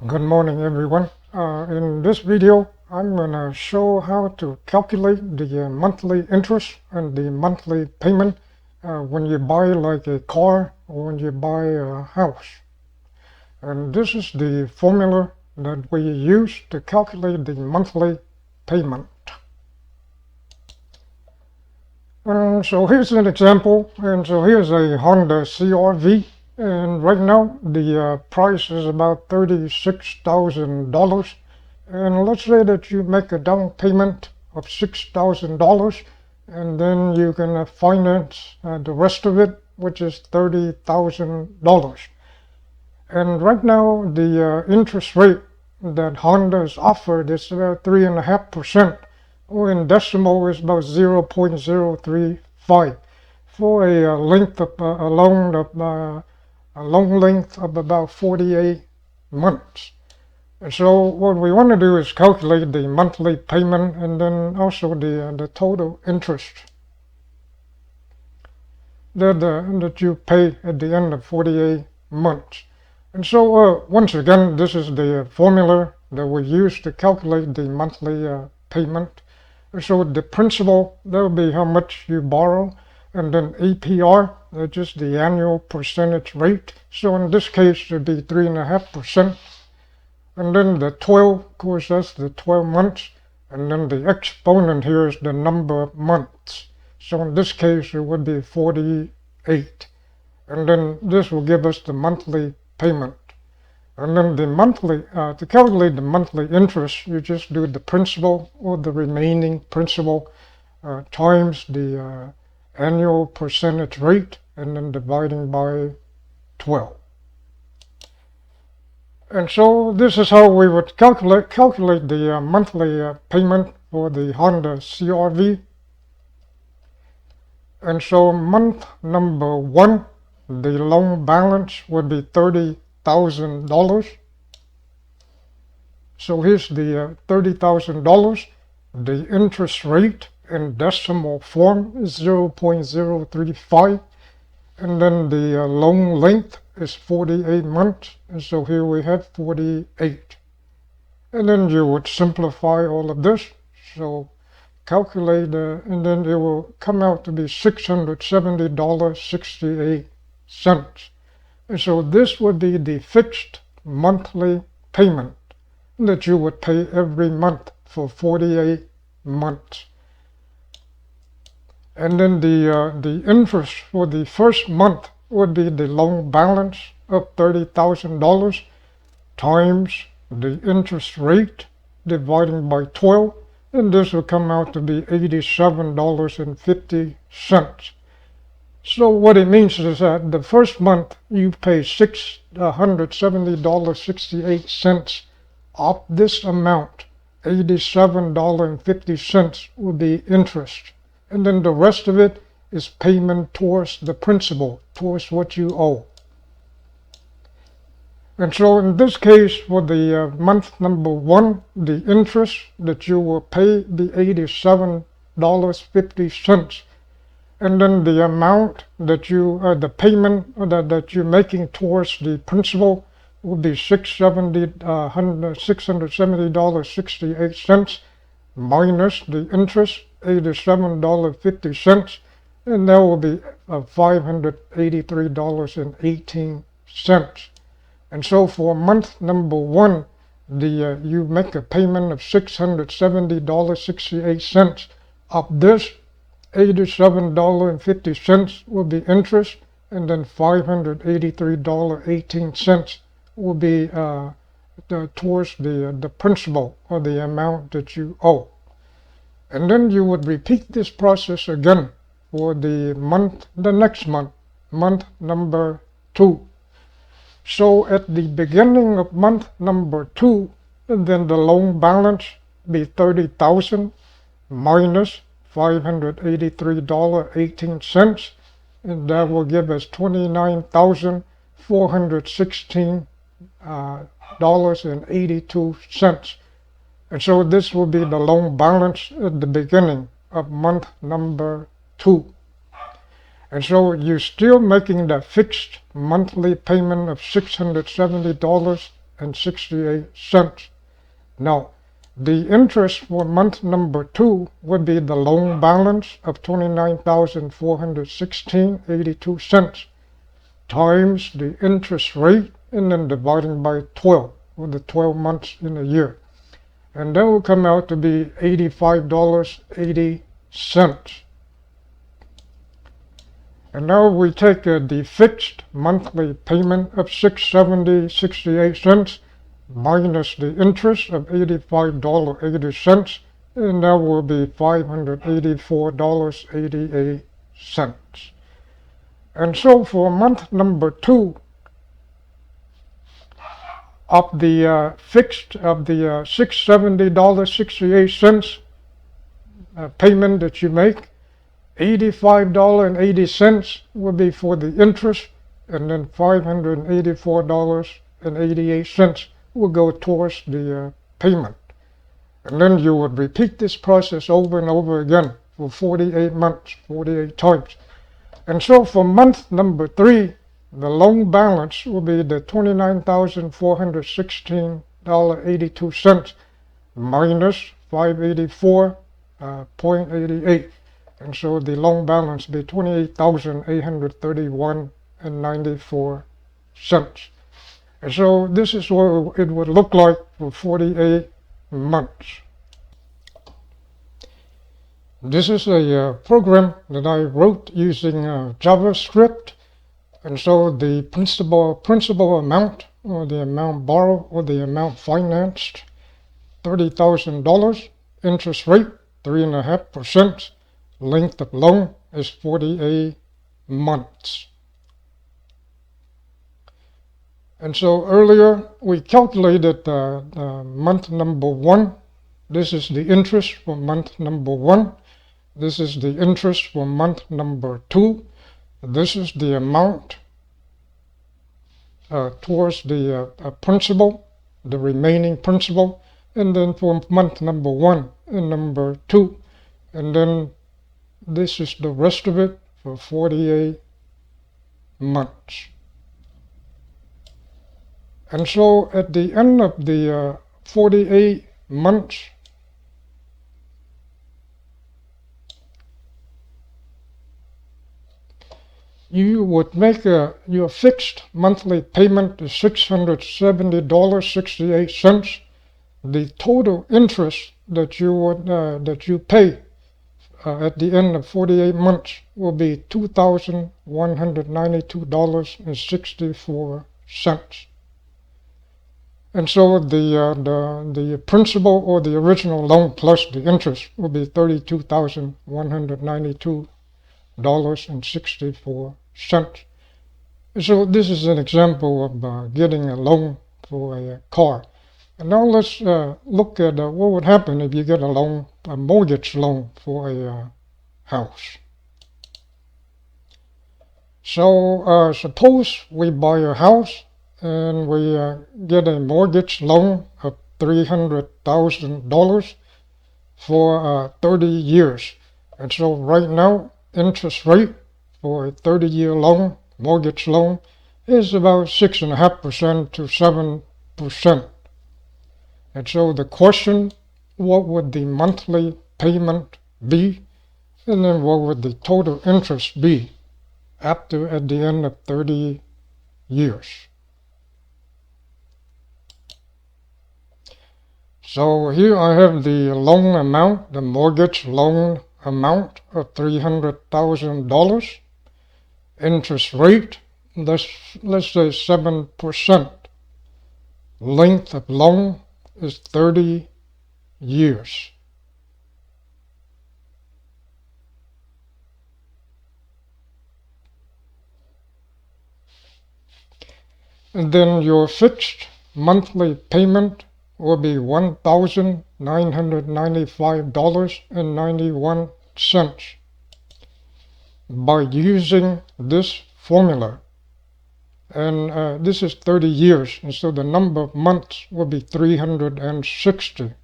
Good morning, everyone. In this video, I'm going to show how to calculate the monthly interest and the monthly payment when you buy like a car or when you buy a house. And this is the formula that we use to calculate the monthly payment. And so here's an example. And so here's a Honda CR-V. And right now the price is about $36,000. And let's say that you make a down payment of $6,000, and then you can finance the rest of it, which is $30,000. And right now the interest rate that Honda has offered is about 3.5%, or in decimal is about 0.035 for a length of a loan length of about 48 months. And so what we want to do is calculate the monthly payment and then also the total interest that you pay at the end of 48 months. And so once again, this is the formula that we use to calculate the monthly payment. And so the principal, that will be how much you borrow, and then APR, that's just the annual percentage rate. So in this case, it would be 3.5%. And then the 12, of course, that's the 12 months. And then the exponent here is the number of months. So in this case, it would be 48. And then this will give us the monthly payment. And then the monthly, to calculate the monthly interest, you just do the principal or the remaining principal times the annual percentage rate and then dividing by 12. And so this is how we would calculate the monthly payment for the Honda CR-V. And so month number 1, the loan balance would be $30,000. So here's the $30,000. The interest rate in decimal form is 0.035. And then the loan length is 48 months. And so here we have 48. And then you would simplify all of this. So calculate, and then it will come out to be $670.68. And so this would be the fixed monthly payment that you would pay every month for 48 months. And then the interest for the first month would be the loan balance of $30,000 times the interest rate divided by 12, and this will come out to be $87.50. So what it means is that the first month you pay $670.68 of this amount. $87.50 will be interest. And then the rest of it is payment towards the principal, towards what you owe. And so in this case, for the month number 1, the interest that you will pay be $87.50. And then the amount that the payment that you're making towards the principal will be $670.68 minus the interest, $87.50, and that will be $583.18. And so for month number 1, you make a payment of $670.68. Of this, $87.50 will be interest, and then $583.18 will be towards the principal, or the amount that you owe. And then you would repeat this process again for the next month, month number 2. So at the beginning of month number 2, then the loan balance be $30,000 minus $583.18, and that will give us $29,416.82. And so this will be the loan balance at the beginning of month number 2. And so you're still making the fixed monthly payment of $670 $29,416.68. Now, the interest for month number 2 would be the loan balance of $29,416.82 times the interest rate and then dividing by 12 for the 12 months in a year. And that will come out to be $85.80. And now we take the fixed monthly payment of $670.68 minus the interest of $85.80, and that will be $584.88. And so for month number 2 of the fixed of the $670.68 payment that you make, $85.80 will be for the interest, and then $584.88 will go towards the payment. And then you would repeat this process over and over again for 48 months, 48 times. And so for month number 3, the loan balance will be the $29,416.82 minus $584.88. And so the loan balance will be $28,831.94. And so this is what it would look like for 48 months. This is a program that I wrote using JavaScript. And so the principal amount, or the amount borrowed, or the amount financed, $30,000. Interest rate, 3.5%. Length of loan is 48 months. And so earlier we calculated month number 1. This is the interest for month number 1. This is the interest for month number 2. This is the amount towards the principal, the remaining principal, and then for month number 1 and number 2. And then this is the rest of it for 48 months. And so at the end of the 48 months, you would make your fixed monthly payment is $670.68. The total interest that you pay at the end of 48 months will be $2,192.64. And so the principal, or the original loan plus the interest, will be $32,192.64. So this is an example of getting a loan for a car. And now let's look at what would happen if you get a mortgage loan for a house. So suppose we buy a house and we get a mortgage loan of $300,000 for 30 years. And so right now, interest rate for a 30-year loan, mortgage loan, is about 6.5% to 7%. And so the question, what would the monthly payment be? And then what would the total interest be at the end of 30 years? So here I have the loan amount, the mortgage loan amount of $300,000. Interest rate, let's say 7%. Length of loan is 30 years. And then your fixed monthly payment will be $1,995.91 by using this formula. And this is 30 years, and so the number of months will be 360.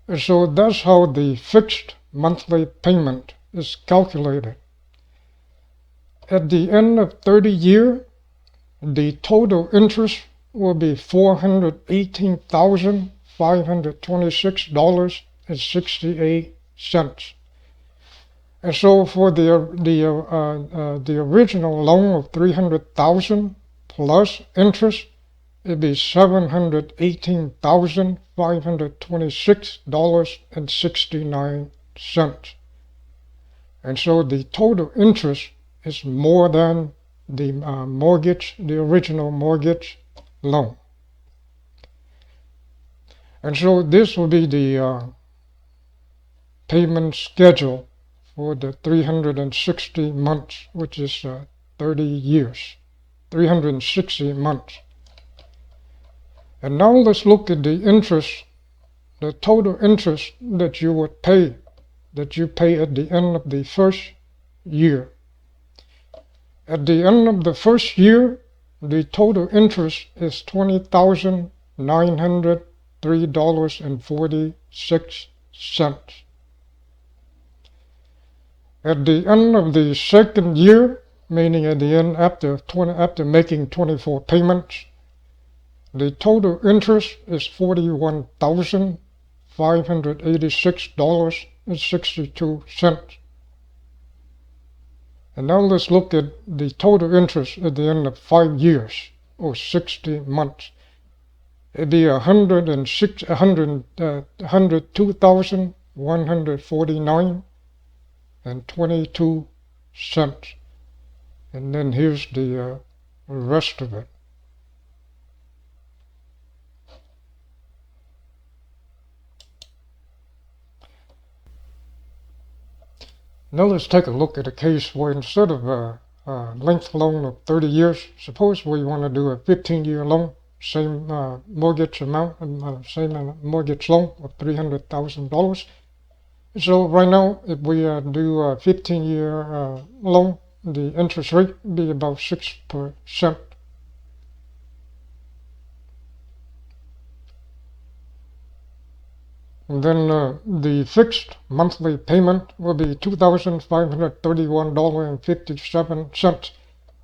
And so that's how the fixed monthly payment is calculated. At the end of 30 years, the total interest will be $418,526.68. And so for the original loan of $300,000 plus interest, it'd be $718,526.69. And so the total interest is more than the the original mortgage loan. And so this will be the payment schedule for the 360 months, which is 30 years, 360 months. And now let's look at the interest, the total interest that you would pay, that you pay at the end of the first year. At the end of the first year, the total interest is $20,903.46. At the end of the second year, meaning at the end after making 24 payments, the total interest is $41,586.62. And now let's look at the total interest at the end of 5 years, or 60 months. It'd be $102,149.22. And then here's the rest of it. Now let's take a look at a case where instead of a length loan of 30 years, suppose we want to do a 15-year loan, same mortgage amount, same mortgage loan of $300,000. So right now, if we do a 15-year loan, the interest rate would be about 6%. And then the fixed monthly payment will be $2,531.57.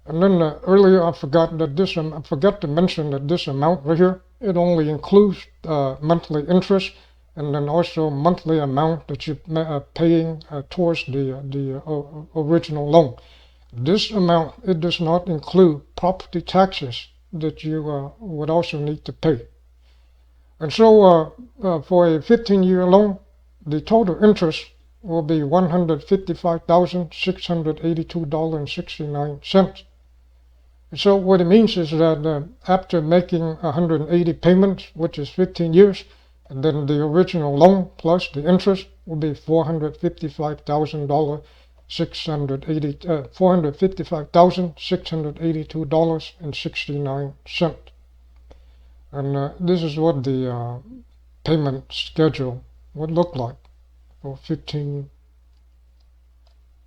And then earlier I forgot to mention that this amount right here, it only includes monthly interest and then also monthly amount that you're paying towards the original loan. This amount, it does not include property taxes that you would also need to pay. And so for a 15-year loan, the total interest will be $155,682.69. So what it means is that after making 180 payments, which is 15 years, and then the original loan plus the interest will be $455,682.69. And this is what the payment schedule would look like for 15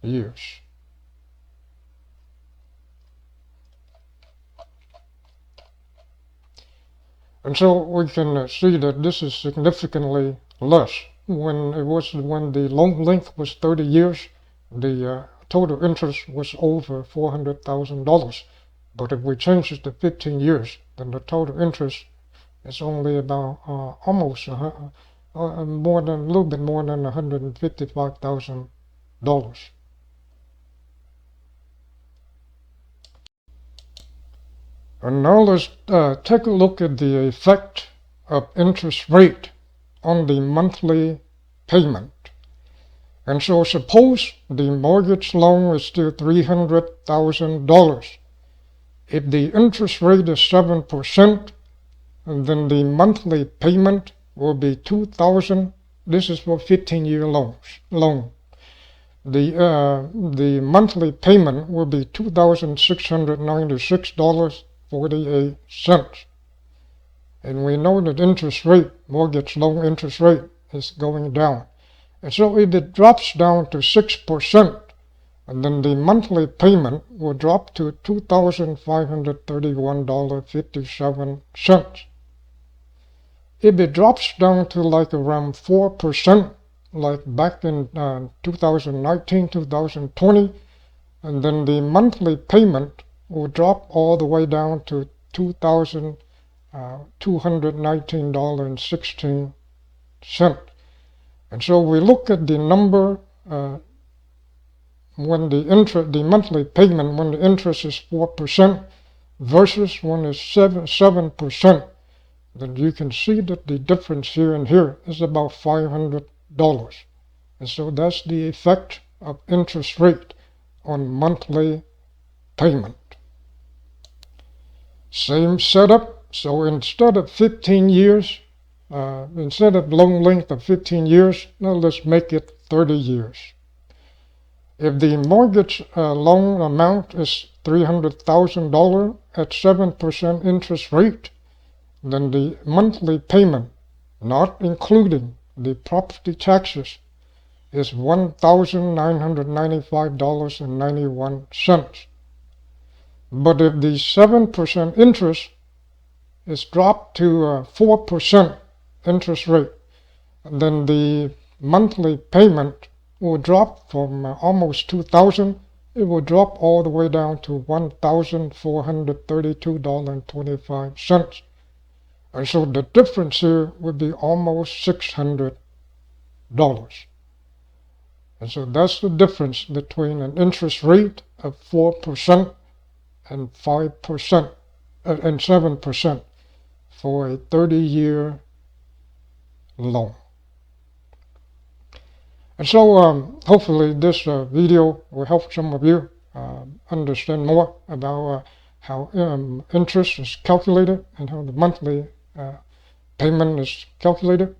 years. And so we can see that this is significantly less. When the loan length was 30 years, the total interest was over $400,000. But if we change it to 15 years, then the total interest is only about almost a little bit more than $155,000. And now let's take a look at the effect of interest rate on the monthly payment. And so suppose the mortgage loan is still $300,000. If the interest rate is 7%, then the monthly payment will be $2,000. This is for 15-year loan. The monthly payment will be $2,696.48. And we know that mortgage loan interest rate is going down. And so if it drops down to 6%, and then the monthly payment will drop to $2,531.57. If it drops down to like around 4%, like back in 2019, 2020, and then the monthly payment will drop all the way down to $2,219.16. And so we look at the number when the monthly payment when the interest is 4% versus when it's 7%, then you can see that the difference here and here is about $500. And so that's the effect of interest rate on monthly payment. Same setup. So instead of 15 years, instead of loan length of 15 years, now let's make it 30 years. If the mortgage loan amount is $300,000 at 7% interest rate, then the monthly payment, not including the property taxes, is $1,995.91. But if the 7% interest is dropped to 4% interest rate, then the monthly payment will drop from almost $2,000. It will drop all the way down to $1,432.25. And so the difference here would be almost $600. And so that's the difference between an interest rate of 4% and 5% and 7% for a 30-year loan. And so hopefully this video will help some of you understand more about how interest is calculated and how the monthly payment is calculated.